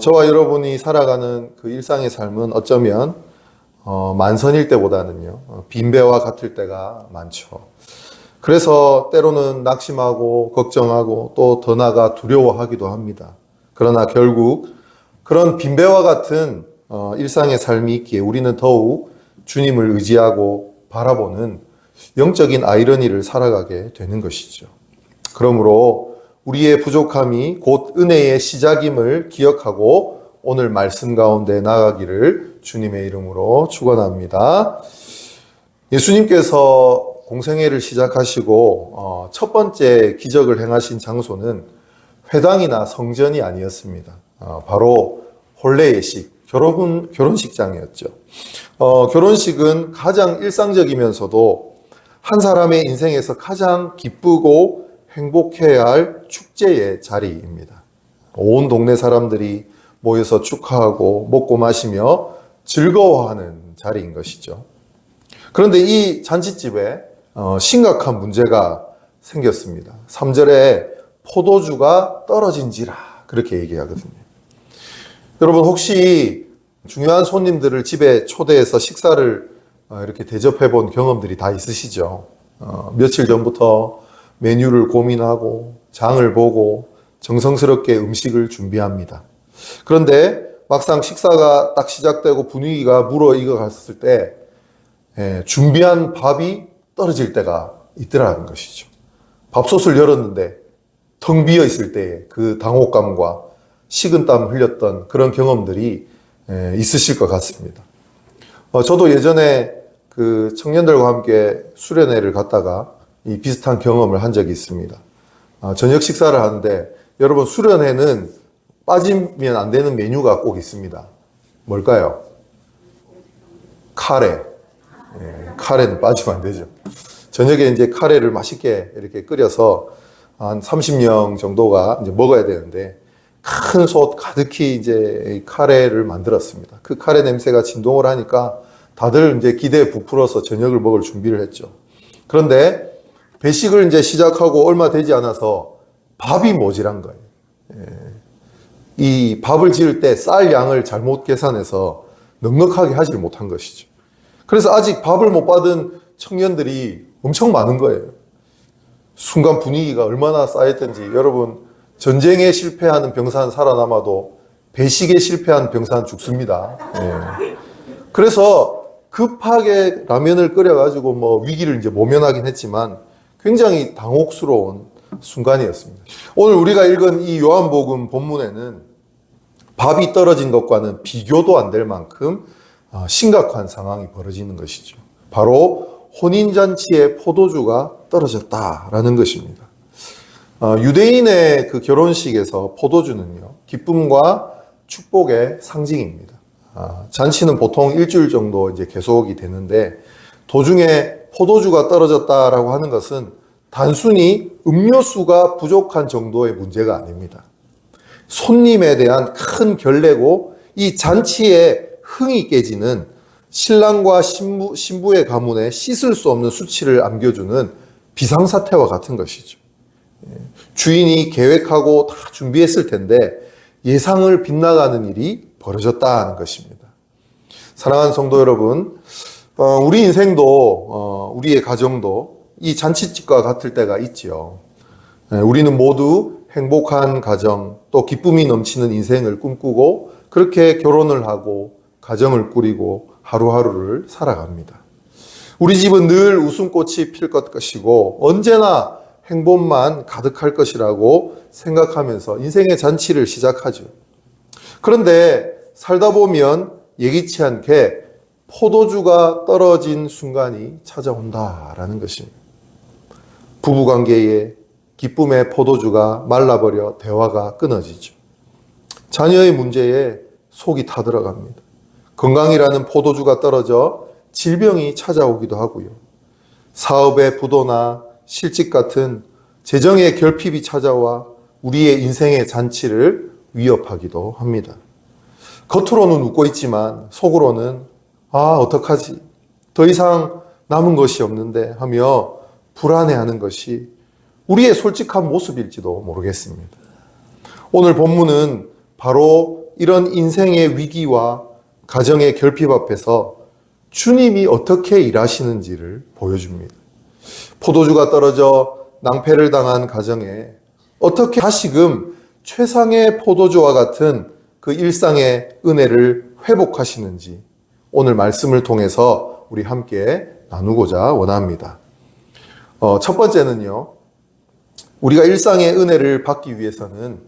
저와 여러분이 살아가는 그 일상의 삶은 어쩌면 만선일 때보다는요, 빈배와 같을 때가 많죠. 그래서 때로는 낙심하고 걱정하고 또 더 나아가 두려워하기도 합니다. 그러나 결국 그런 빈배와 같은 일상의 삶이 있기에 우리는 더욱 주님을 의지하고 바라보는 영적인 아이러니를 살아가게 되는 것이죠. 그러므로 우리의 부족함이 곧 은혜의 시작임을 기억하고 오늘 말씀 가운데 나아가기를 주님의 이름으로 축원합니다. 예수님께서 공생애를 시작하시고 첫 번째 기적을 행하신 장소는 회당이나 성전이 아니었습니다. 바로 혼례 예식, 결혼식장이었죠. 결혼식은 가장 일상적이면서도 한 사람의 인생에서 가장 기쁘고 행복해야 할 축제의 자리입니다. 온 동네 사람들이 모여서 축하하고 먹고 마시며 즐거워하는 자리인 것이죠. 그런데 이 잔치집에 심각한 문제가 생겼습니다. 3절에 포도주가 떨어진지라 그렇게 얘기하거든요. 여러분 혹시 중요한 손님들을 집에 초대해서 식사를 이렇게 대접해 본 경험들이 다 있으시죠? 며칠 전부터 메뉴를 고민하고 장을 보고 정성스럽게 음식을 준비합니다. 그런데 막상 식사가 딱 시작되고 분위기가 무르익어갔을 때 준비한 밥이 떨어질 때가 있더라는 것이죠. 밥솥을 열었는데 텅 비어 있을 때의 그 당혹감과 식은땀 흘렸던 그런 경험들이 있으실 것 같습니다. 저도 예전에 그 청년들과 함께 수련회를 갔다가 이 비슷한 경험을 한 적이 있습니다. 저녁 식사를 하는데 여러분 수련회는 빠지면 안 되는 메뉴가 꼭 있습니다. 뭘까요? 카레. 카레는 빠지면 안 되죠. 저녁에 이제 카레를 맛있게 이렇게 끓여서 한 30명 정도가 이제 먹어야 되는데 큰 솥 가득히 이제 카레를 만들었습니다. 그 카레 냄새가 진동을 하니까 다들 이제 기대에 부풀어서 저녁을 먹을 준비를 했죠. 그런데 배식을 이제 시작하고 얼마 되지 않아서 밥이 모자란 거예요. 이 밥을 지을 때 쌀 양을 잘못 계산해서 넉넉하게 하지 못한 것이죠. 그래서 아직 밥을 못 받은 청년들이 엄청 많은 거예요. 순간 분위기가 얼마나 쌓였던지 여러분 전쟁에 실패하는 병사는 살아남아도 배식에 실패한 병사는 죽습니다. 그래서 급하게 라면을 끓여가지고 뭐 위기를 이제 모면하긴 했지만 굉장히 당혹스러운 순간이었습니다. 오늘 우리가 읽은 이 요한복음 본문에는 밥이 떨어진 것과는 비교도 안 될 만큼 심각한 상황이 벌어지는 것이죠. 바로 혼인잔치의 포도주가 떨어졌다라는 것입니다. 유대인의 그 결혼식에서 포도주는요, 기쁨과 축복의 상징입니다. 잔치는 보통 일주일 정도 이제 계속이 되는데 도중에 포도주가 떨어졌다라고 하는 것은 단순히 음료수가 부족한 정도의 문제가 아닙니다. 손님에 대한 큰 결례고 이 잔치의 흥이 깨지는 신랑과 신부의 가문에 씻을 수 없는 수치를 안겨주는 비상사태와 같은 것이죠. 주인이 계획하고 다 준비했을 텐데 예상을 빗나가는 일이 벌어졌다는 것입니다. 사랑하는 성도 여러분, 우리 인생도 우리의 가정도 이 잔치집과 같을 때가 있지요. 우리는 모두 행복한 가정 또 기쁨이 넘치는 인생을 꿈꾸고 그렇게 결혼을 하고 가정을 꾸리고 하루하루를 살아갑니다. 우리 집은 늘 웃음꽃이 필 것이고 언제나 행복만 가득할 것이라고 생각하면서 인생의 잔치를 시작하죠. 그런데 살다 보면 예기치 않게 포도주가 떨어진 순간이 찾아온다라는 것입니다. 부부관계에 기쁨의 포도주가 말라버려 대화가 끊어지죠. 자녀의 문제에 속이 타들어갑니다. 건강이라는 포도주가 떨어져 질병이 찾아오기도 하고요. 사업의 부도나 실직 같은 재정의 결핍이 찾아와 우리의 인생의 잔치를 위협하기도 합니다. 겉으로는 웃고 있지만 속으로는 어떡하지? 더 이상 남은 것이 없는데 하며 불안해하는 것이 우리의 솔직한 모습일지도 모르겠습니다. 오늘 본문은 바로 이런 인생의 위기와 가정의 결핍 앞에서 주님이 어떻게 일하시는지를 보여줍니다. 포도주가 떨어져 낭패를 당한 가정에 어떻게 다시금 최상의 포도주와 같은 그 일상의 은혜를 회복하시는지 오늘 말씀을 통해서 우리 함께 나누고자 원합니다. 첫 번째는요, 우리가 일상의 은혜를 받기 위해서는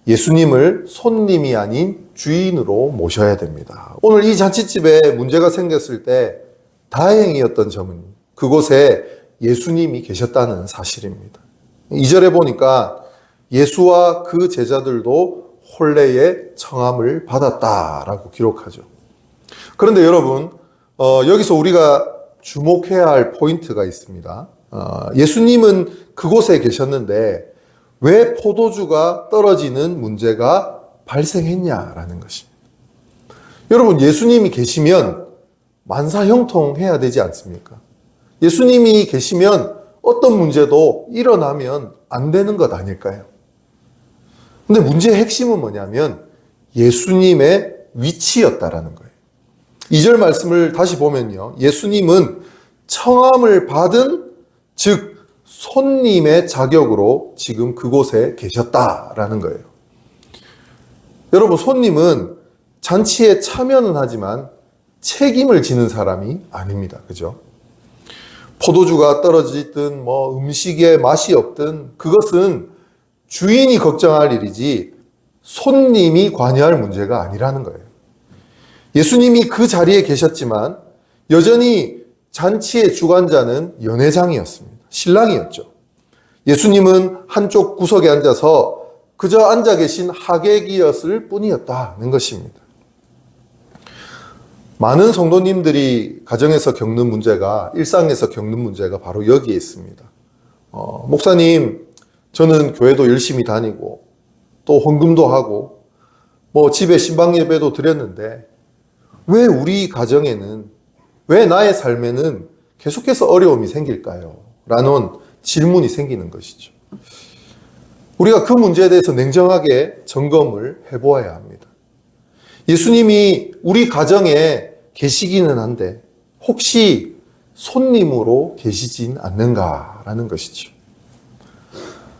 예수님을 손님이 아닌 주인으로 모셔야 됩니다. 오늘 이 잔치집에 문제가 생겼을 때 다행이었던 점은 그곳에 예수님이 계셨다는 사실입니다. 2절에 보니까 예수와 그 제자들도 혼례의 청함을 받았다라고 기록하죠. 그런데 여러분, 여기서 우리가 주목해야 할 포인트가 있습니다. 예수님은 그곳에 계셨는데 왜 포도주가 떨어지는 문제가 발생했냐라는 것입니다. 여러분, 예수님이 계시면 만사형통해야 되지 않습니까? 예수님이 계시면 어떤 문제도 일어나면 안 되는 것 아닐까요? 근데 문제의 핵심은 뭐냐면 예수님의 위치였다라는 거예요. 2절 말씀을 다시 보면요, 예수님은 청함을 받은, 즉 손님의 자격으로 지금 그곳에 계셨다라는 거예요. 여러분, 손님은 잔치에 참여는 하지만 책임을 지는 사람이 아닙니다. 그죠? 포도주가 떨어지든 음식에 맛이 없든 그것은 주인이 걱정할 일이지 손님이 관여할 문제가 아니라는 거예요. 예수님이 그 자리에 계셨지만 여전히 잔치의 주관자는 연회장이었습니다. 신랑이었죠. 예수님은 한쪽 구석에 앉아서 그저 앉아 계신 하객이었을 뿐이었다는 것입니다. 많은 성도님들이 가정에서 겪는 문제가, 일상에서 겪는 문제가 바로 여기에 있습니다. 목사님, 저는 교회도 열심히 다니고 또 헌금도 하고 집에 신방 예배도 드렸는데 왜 우리 가정에는, 왜 나의 삶에는 계속해서 어려움이 생길까요? 라는 질문이 생기는 것이죠. 우리가 그 문제에 대해서 냉정하게 점검을 해보아야 합니다. 예수님이 우리 가정에 계시기는 한데 혹시 손님으로 계시진 않는가라는 것이죠.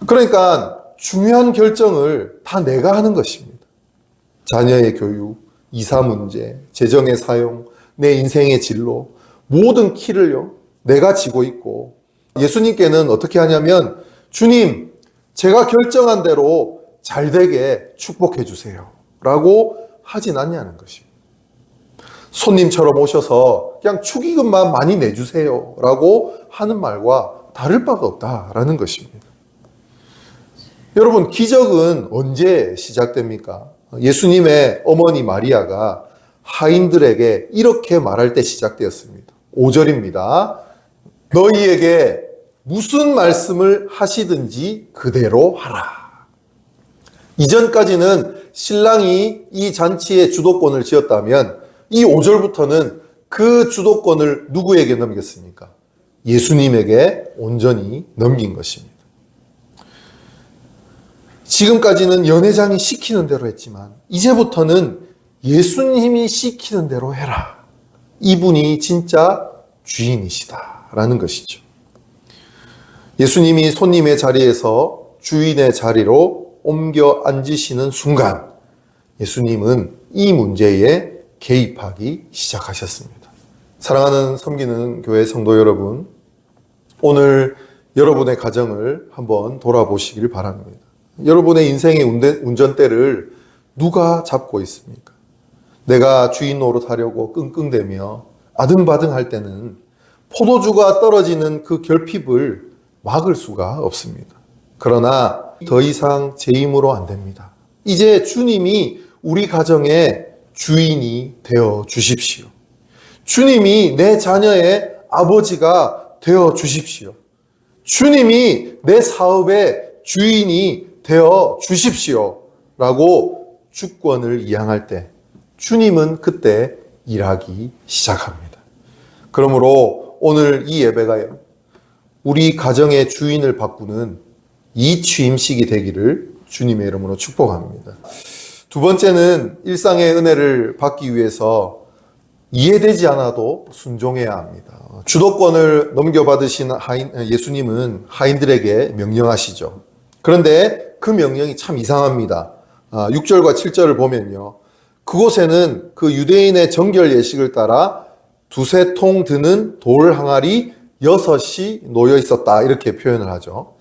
그러니까 중요한 결정을 다 내가 하는 것입니다. 자녀의 교육, 이사 문제, 재정의 사용, 내 인생의 진로, 모든 키를요, 내가 지고 있고, 예수님께는 어떻게 하냐면, 주님, 제가 결정한 대로 잘 되게 축복해 주세요 라고 하진 않냐는 것입니다. 손님처럼 오셔서 그냥 축의금만 많이 내주세요 라고 하는 말과 다를 바가 없다라는 것입니다. 여러분, 기적은 언제 시작됩니까? 예수님의 어머니 마리아가 하인들에게 이렇게 말할 때 시작되었습니다. 5절입니다. 너희에게 무슨 말씀을 하시든지 그대로 하라. 이전까지는 신랑이 이 잔치의 주도권을 쥐었다면 이 5절부터는 그 주도권을 누구에게 넘겼습니까? 예수님에게 온전히 넘긴 것입니다. 지금까지는 연회장이 시키는 대로 했지만 이제부터는 예수님이 시키는 대로 해라. 이분이 진짜 주인이시다라는 것이죠. 예수님이 손님의 자리에서 주인의 자리로 옮겨 앉으시는 순간 예수님은 이 문제에 개입하기 시작하셨습니다. 사랑하는 섬기는 교회 성도 여러분, 오늘 여러분의 가정을 한번 돌아보시길 바랍니다. 여러분의 인생의 운전대를 누가 잡고 있습니까? 내가 주인 노릇하려고 끙끙대며 아등바등 할 때는 포도주가 떨어지는 그 결핍을 막을 수가 없습니다. 그러나 더 이상 제 힘으로 안 됩니다. 이제 주님이 우리 가정의 주인이 되어 주십시오. 주님이 내 자녀의 아버지가 되어 주십시오. 주님이 내 사업의 주인이 되어 주십시오. 라고 주권을 이양할 때 주님은 그때 일하기 시작합니다. 그러므로 오늘 이 예배가요, 우리 가정의 주인을 바꾸는 이 취임식이 되기를 주님의 이름으로 축복합니다. 두 번째는 일상의 은혜를 받기 위해서 이해되지 않아도 순종해야 합니다. 주도권을 넘겨받으신 예수님은 하인들에게 명령하시죠. 그런데 그 명령이 참 이상합니다. 6절과 7절을 보면요. 그곳에는 그 유대인의 정결 예식을 따라 두세 통 드는 돌 항아리 6이 놓여 있었다. 이렇게 표현을 하죠.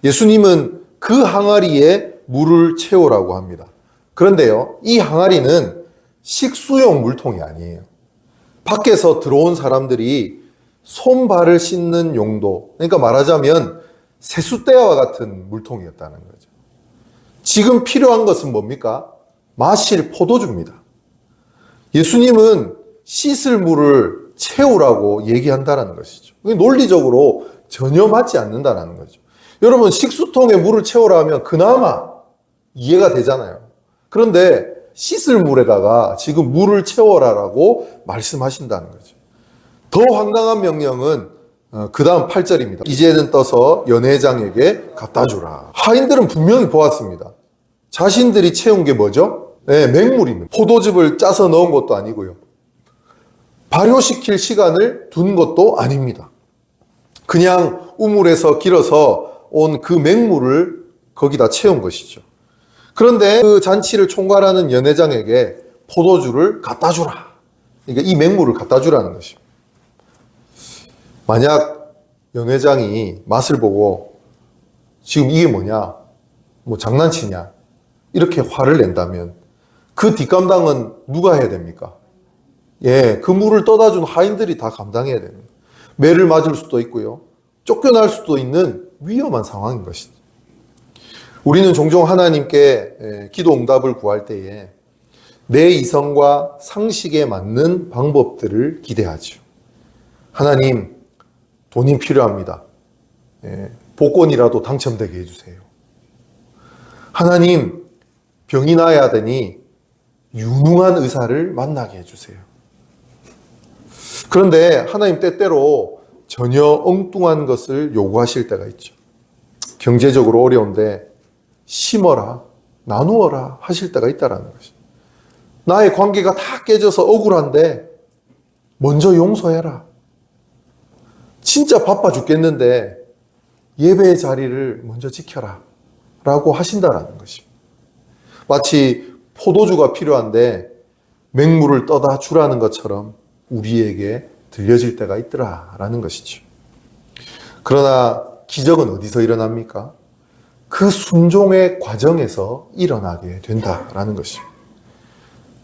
예수님은 그 항아리에 물을 채우라고 합니다. 그런데요, 이 항아리는 식수용 물통이 아니에요. 밖에서 들어온 사람들이 손발을 씻는 용도, 그러니까 말하자면 세숫대와 같은 물통이었다는 거죠. 지금 필요한 것은 뭡니까? 마실 포도주입니다. 예수님은 씻을 물을 채우라고 얘기한다는 것이죠. 논리적으로 전혀 맞지 않는다는 거죠. 여러분, 식수통에 물을 채우라 하면 그나마 이해가 되잖아요. 그런데 씻을 물에다가 지금 물을 채워라라고 말씀하신다는 거죠. 더 황당한 명령은 그 다음 8절입니다. 이제는 떠서 연회장에게 갖다 주라. 하인들은 분명히 보았습니다. 자신들이 채운 게 뭐죠? 네, 맹물입니다. 포도즙을 짜서 넣은 것도 아니고요. 발효시킬 시간을 둔 것도 아닙니다. 그냥 우물에서 길어서 온 그 맹물을 거기다 채운 것이죠. 그런데 그 잔치를 총괄하는 연회장에게 포도주를 갖다 주라. 그러니까 이 맹물을 갖다 주라는 것입니다. 만약 연회장이 맛을 보고 지금 이게 뭐냐? 뭐 장난치냐? 이렇게 화를 낸다면 그 뒷감당은 누가 해야 됩니까? 예, 그 물을 떠다 준 하인들이 다 감당해야 됩니다. 매를 맞을 수도 있고요. 쫓겨날 수도 있는 위험한 상황인 것이죠. 우리는 종종 하나님께 기도 응답을 구할 때에 내 이성과 상식에 맞는 방법들을 기대하죠. 하나님, 돈이 필요합니다. 복권이라도 당첨되게 해주세요. 하나님, 병이 나야 하더니 유능한 의사를 만나게 해주세요. 그런데 하나님 때때로 전혀 엉뚱한 것을 요구하실 때가 있죠. 경제적으로 어려운데 심어라, 나누어라 하실 때가 있다는 것이죠. 나의 관계가 다 깨져서 억울한데 먼저 용서해라. 진짜 바빠 죽겠는데 예배의 자리를 먼저 지켜라 라고 하신다는 것입니다. 마치 포도주가 필요한데 맹물을 떠다 주라는 것처럼 우리에게 들려질 때가 있더라라는 것이죠. 그러나 기적은 어디서 일어납니까? 그 순종의 과정에서 일어나게 된다라는 것입니다.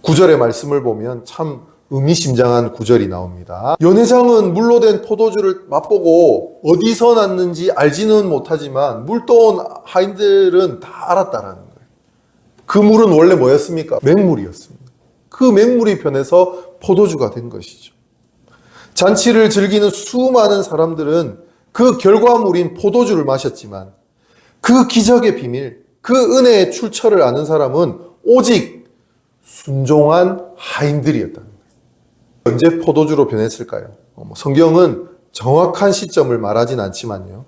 9절의 말씀을 보면 참 의미심장한 구절이 나옵니다. 연회장은 물로 된 포도주를 맛보고 어디서 났는지 알지는 못하지만 물 떠온 하인들은 다 알았다라는 거예요. 그 물은 원래 뭐였습니까? 맹물이었습니다. 그 맹물이 변해서 포도주가 된 것이죠. 잔치를 즐기는 수많은 사람들은 그 결과물인 포도주를 마셨지만 그 기적의 비밀, 그 은혜의 출처를 아는 사람은 오직 순종한 하인들이었다는 거예요. 언제 포도주로 변했을까요? 성경은 정확한 시점을 말하진 않지만요.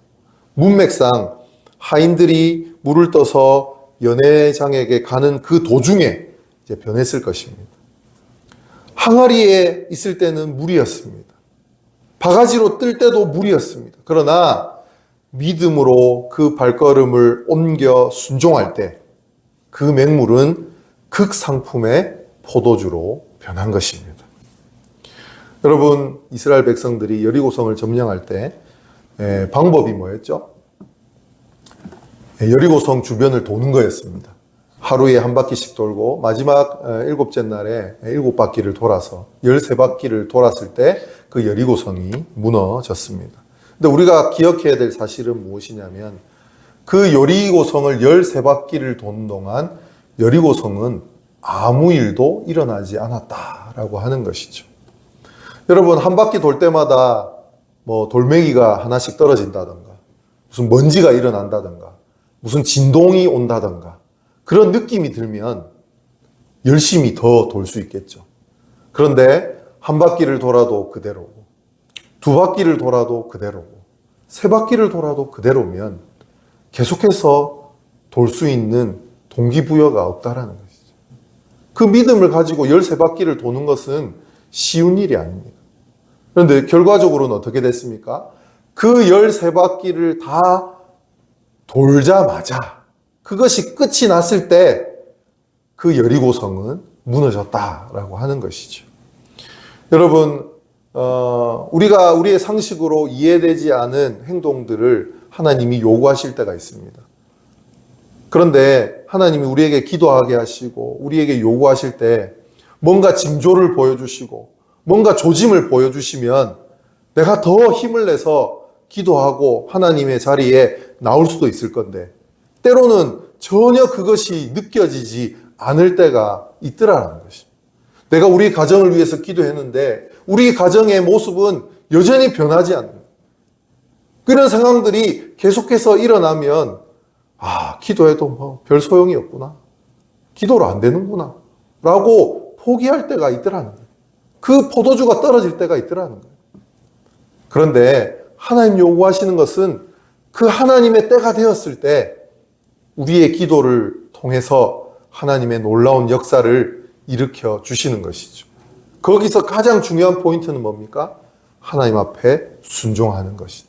문맥상 하인들이 물을 떠서 연회장에게 가는 그 도중에 이제 변했을 것입니다. 항아리에 있을 때는 물이었습니다. 바가지로 뜰 때도 물이었습니다. 그러나 믿음으로 그 발걸음을 옮겨 순종할 때 그 맹물은 극상품의 포도주로 변한 것입니다. 여러분, 이스라엘 백성들이 여리고성을 점령할 때 방법이 뭐였죠? 여리고성 주변을 도는 거였습니다. 하루에 한 바퀴씩 돌고 마지막 7째 날에 7바퀴를 돌아서 13바퀴를 돌았을 때 그 여리고성이 무너졌습니다. 근데 우리가 기억해야 될 사실은 무엇이냐면 그 여리고성을 13바퀴를 도는 동안 여리고성은 아무 일도 일어나지 않았다라고 하는 것이죠. 여러분, 한 바퀴 돌 때마다 뭐 돌멩이가 하나씩 떨어진다던가 무슨 먼지가 일어난다던가 무슨 진동이 온다던가 그런 느낌이 들면 열심히 더 돌 수 있겠죠. 그런데 한 바퀴를 돌아도 그대로고 두 바퀴를 돌아도 그대로고 세 바퀴를 돌아도 그대로면 계속해서 돌 수 있는 동기부여가 없다라는 것이죠. 그 믿음을 가지고 13바퀴를 도는 것은 쉬운 일이 아닙니다. 그런데 결과적으로는 어떻게 됐습니까? 그 13바퀴를 다 돌자마자 그것이 끝이 났을 때 그 여리고성은 무너졌다라고 하는 것이죠. 여러분, 우리가 우리의 상식으로 이해되지 않은 행동들을 하나님이 요구하실 때가 있습니다. 그런데 하나님이 우리에게 기도하게 하시고 우리에게 요구하실 때 뭔가 징조를 보여주시고 뭔가 조짐을 보여주시면 내가 더 힘을 내서 기도하고 하나님의 자리에 나올 수도 있을 건데 때로는 전혀 그것이 느껴지지 않을 때가 있더라는 것입니다. 내가 우리 가정을 위해서 기도했는데 우리 가정의 모습은 여전히 변하지 않는 그런 상황들이 계속해서 일어나면 기도해도 뭐 별 소용이 없구나. 기도로 안 되는구나. 라고 포기할 때가 있더라는 거예요. 그 포도주가 떨어질 때가 있더라는 거예요. 그런데 하나님 요구하시는 것은 그 하나님의 때가 되었을 때 우리의 기도를 통해서 하나님의 놀라운 역사를 일으켜 주시는 것이죠. 거기서 가장 중요한 포인트는 뭡니까? 하나님 앞에 순종하는 것이죠.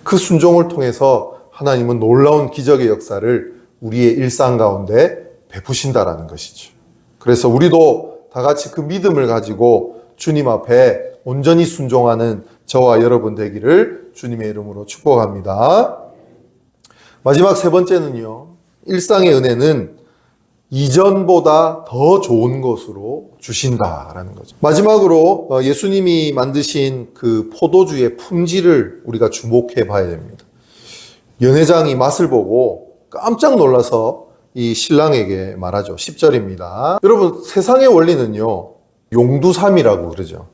그 순종을 통해서 하나님은 놀라운 기적의 역사를 우리의 일상 가운데 베푸신다라는 것이죠. 그래서 우리도 다 같이 그 믿음을 가지고 주님 앞에 온전히 순종하는 저와 여러분 되기를 주님의 이름으로 축복합니다. 마지막 세 번째는요. 일상의 은혜는 이전보다 더 좋은 것으로 주신다라는 거죠. 마지막으로 예수님이 만드신 그 포도주의 품질을 우리가 주목해 봐야 됩니다. 연회장이 맛을 보고 깜짝 놀라서 이 신랑에게 말하죠. 10절입니다. 여러분, 세상의 원리는요. 용두삼이라고 그러죠.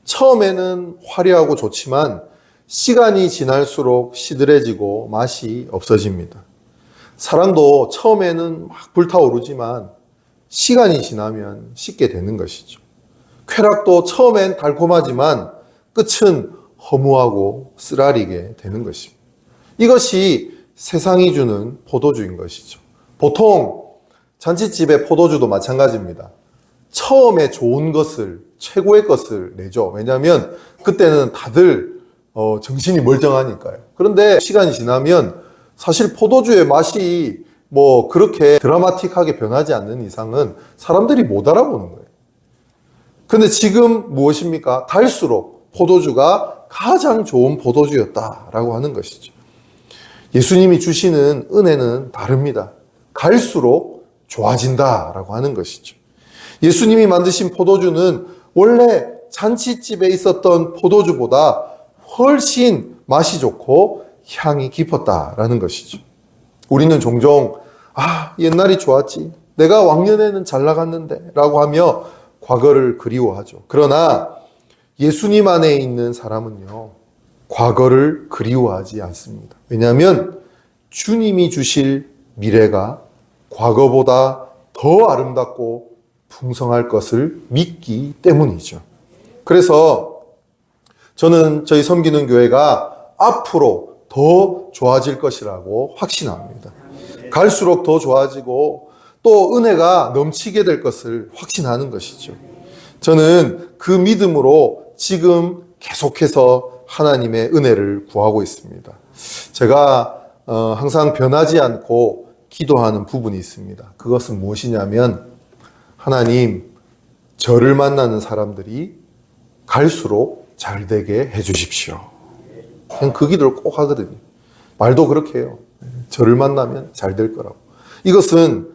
처음에는 화려하고 좋지만 시간이 지날수록 시들해지고 맛이 없어집니다. 사랑도 처음에는 막 불타오르지만 시간이 지나면 식게 되는 것이죠. 쾌락도 처음엔 달콤하지만 끝은 허무하고 쓰라리게 되는 것입니다. 이것이 세상이 주는 포도주인 것이죠. 보통 잔치집의 포도주도 마찬가지입니다. 처음에 좋은 것을, 최고의 것을 내죠. 왜냐하면 그때는 다들 정신이 멀쩡하니까요. 그런데 시간이 지나면 사실 포도주의 맛이 뭐 그렇게 드라마틱하게 변하지 않는 이상은 사람들이 못 알아보는 거예요. 근데 지금 무엇입니까? 갈수록 포도주가 가장 좋은 포도주였다라고 하는 것이죠. 예수님이 주시는 은혜는 다릅니다. 갈수록 좋아진다라고 하는 것이죠. 예수님이 만드신 포도주는 원래 잔치집에 있었던 포도주보다 훨씬 맛이 좋고 향이 깊었다라는 것이죠. 우리는 종종 옛날이 좋았지. 내가 왕년에는 잘 나갔는데 라고 하며 과거를 그리워하죠. 그러나 예수님 안에 있는 사람은요. 과거를 그리워하지 않습니다. 왜냐하면 주님이 주실 미래가 과거보다 더 아름답고 풍성할 것을 믿기 때문이죠. 그래서 저는 저희 섬기는 교회가 앞으로 더 좋아질 것이라고 확신합니다. 갈수록 더 좋아지고 또 은혜가 넘치게 될 것을 확신하는 것이죠. 저는 그 믿음으로 지금 계속해서 하나님의 은혜를 구하고 있습니다. 제가 항상 변하지 않고 기도하는 부분이 있습니다. 그것은 무엇이냐면 하나님, 저를 만나는 사람들이 갈수록 잘 되게 해주십시오. 그냥 그 기도를 꼭 하거든요. 말도 그렇게 해요. 저를 만나면 잘 될 거라고. 이것은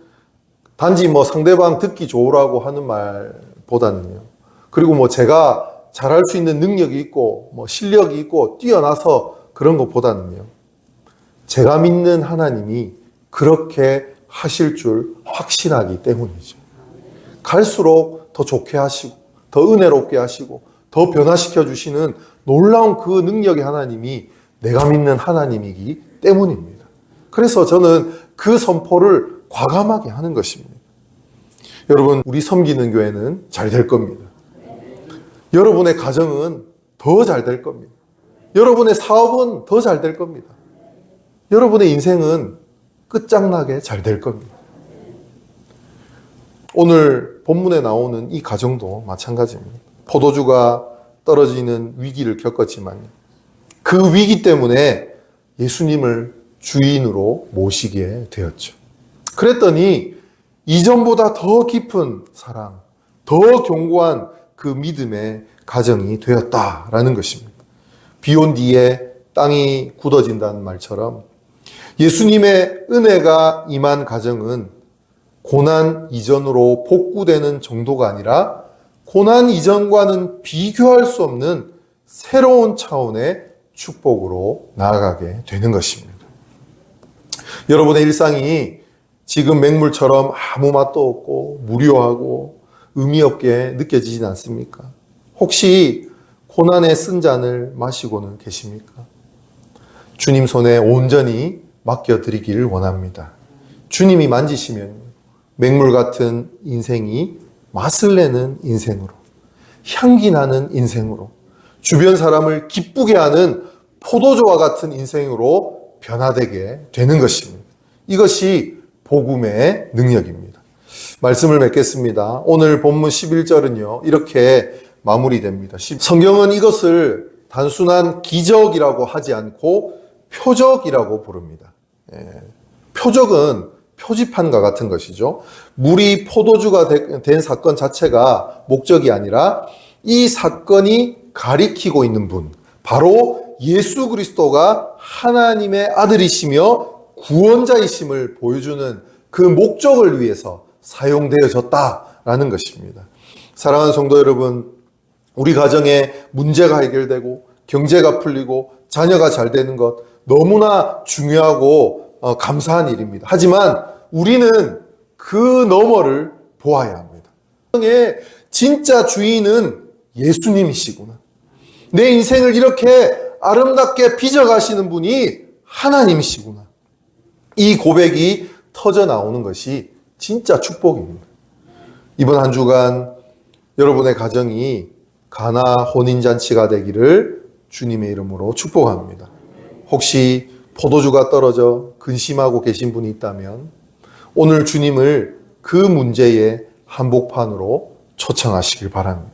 단지 뭐 상대방 듣기 좋으라고 하는 말보다는요. 그리고 뭐 제가 잘할 수 있는 능력이 있고 뭐 실력이 있고 뛰어나서 그런 것보다는요. 제가 믿는 하나님이 그렇게 하실 줄 확신하기 때문이죠. 갈수록 더 좋게 하시고 더 은혜롭게 하시고 더 변화시켜 주시는 놀라운 그 능력의 하나님이 내가 믿는 하나님이기 때문입니다. 그래서 저는 그 선포를 과감하게 하는 것입니다. 여러분, 우리 섬기는 교회는 잘 될 겁니다. 여러분의 가정은 더 잘 될 겁니다. 여러분의 사업은 더 잘 될 겁니다. 여러분의 인생은 끝장나게 잘 될 겁니다. 오늘 본문에 나오는 이 가정도 마찬가지입니다. 포도주가 떨어지는 위기를 겪었지만 그 위기 때문에 예수님을 주인으로 모시게 되었죠. 그랬더니 이전보다 더 깊은 사랑, 더 견고한 그 믿음의 가정이 되었다라는 것입니다. 비 온 뒤에 땅이 굳어진다는 말처럼 예수님의 은혜가 임한 가정은 고난 이전으로 복구되는 정도가 아니라 고난 이전과는 비교할 수 없는 새로운 차원의 축복으로 나아가게 되는 것입니다. 여러분의 일상이 지금 맹물처럼 아무 맛도 없고 무료하고 의미 없게 느껴지진 않습니까? 혹시 고난의 쓴 잔을 마시고는 계십니까? 주님 손에 온전히 맡겨드리기를 원합니다. 주님이 만지시면 맹물 같은 인생이 맛을 내는 인생으로, 향기 나는 인생으로, 주변 사람을 기쁘게 하는 포도주와 같은 인생으로 변화되게 되는 것입니다. 이것이 복음의 능력입니다. 말씀을 맺겠습니다. 오늘 본문 11절은요, 이렇게 마무리됩니다. 성경은 이것을 단순한 기적이라고 하지 않고 표적이라고 부릅니다. 표적은 표지판과 같은 것이죠. 물이 포도주가 된 사건 자체가 목적이 아니라 이 사건이 가리키고 있는 분, 바로 예수 그리스도가 하나님의 아들이시며 구원자이심을 보여주는 그 목적을 위해서 사용되어졌다라는 것입니다. 사랑하는 성도 여러분, 우리 가정에 문제가 해결되고 경제가 풀리고 자녀가 잘 되는 것 너무나 중요하고 감사한 일입니다. 하지만 우리는 그 너머를 보아야 합니다. 세상의 진짜 주인은 예수님이시구나. 내 인생을 이렇게 아름답게 빚어가시는 분이 하나님이시구나. 이 고백이 터져 나오는 것이 진짜 축복입니다. 이번 한 주간 여러분의 가정이 가나 혼인잔치가 되기를 주님의 이름으로 축복합니다. 혹시 포도주가 떨어져 근심하고 계신 분이 있다면 오늘 주님을 그 문제의 한복판으로 초청하시길 바랍니다.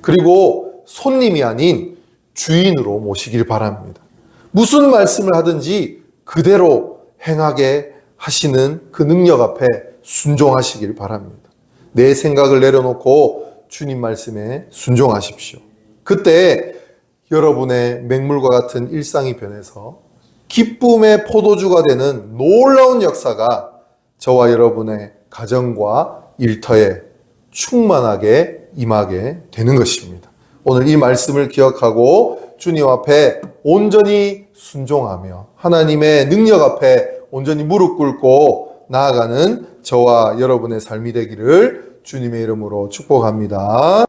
그리고 손님이 아닌 주인으로 모시길 바랍니다. 무슨 말씀을 하든지 그대로 행하게 하시는 그 능력 앞에 순종하시길 바랍니다. 내 생각을 내려놓고 주님 말씀에 순종하십시오. 그때 여러분의 맹물과 같은 일상이 변해서 기쁨의 포도주가 되는 놀라운 역사가 저와 여러분의 가정과 일터에 충만하게 임하게 되는 것입니다. 오늘 이 말씀을 기억하고 주님 앞에 온전히 순종하며 하나님의 능력 앞에 온전히 무릎 꿇고 나아가는 저와 여러분의 삶이 되기를 주님의 이름으로 축복합니다.